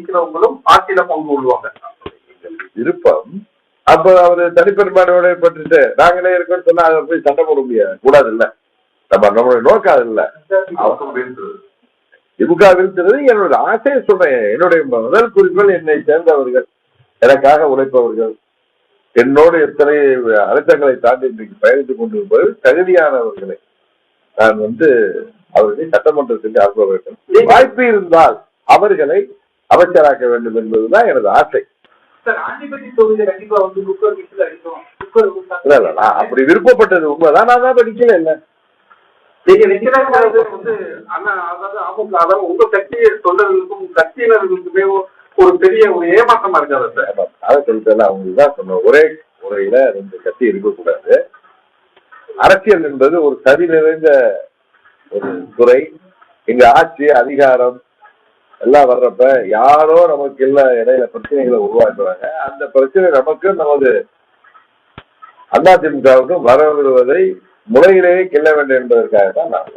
இருக்கிறவங்களும் ஆட்சியில பங்கு கொள்வாங்க. விருப்பம். அப்ப அவரு தனிப்பெரும்பான்மையோட பட்டுட்டு நாங்களே இருக்கோம்னு சொன்னா அதை போய் சண்டை போட முடியாது, கூடாது இல்ல. நம்மளுடைய நோக்கம் அது இல்ல. திமுக வீழ்த்துறது என்னோட ஆசையை சொல்றேன். என்னுடைய முதல் குறிக்கோள் என்னை சேர்ந்தவர்கள், எனக்காக உழைப்பவர்கள், என்னோடு எத்தனை அழுத்தங்களை தாண்டி இன்றைக்கு பயணித்துக் கொண்டிருப்பது தகுதியானவர்களை நான் அவர்களை சட்டமன்றத்துக்கு அனுப்ப வேண்டும். வாய்ப்பு இருந்தால் அவர்களை அமைச்சராக்க வேண்டும் என்பதுதான் எனது ஆசை. அப்படி விருப்பப்பட்டது உண்மைதான். நான் தான் படிக்கல இல்ல. நீங்க நிக்கிறது உங்க கட்சியை தொண்டர்களுக்கும் கட்சியினர்களுக்குமே ஒரு பெரிய ஒரு ஏமாற்றமா இருக்காது சார். அதை சொல்லிட்டு அவங்களுக்குதான் சொன்ன ஒரே முறையில 2 கட்சி இருக்கக்கூடாது. அரசியல் என்பது ஒரு சதி நிறைந்த ஒரு துறை. இங்க ஆட்சி அதிகாரம் எல்லாம் வர்றப்ப யாரோ நமக்கு எல்லாம் இடையில பிரச்சனைகளை உருவாக்குறாங்க. அந்த பிரச்சனை நமக்கு நமது அதிமுகவுக்கும் வர விடுவதை முறையிலேயே கிள்ள வேண்டும் என்பதற்காக தான் நான்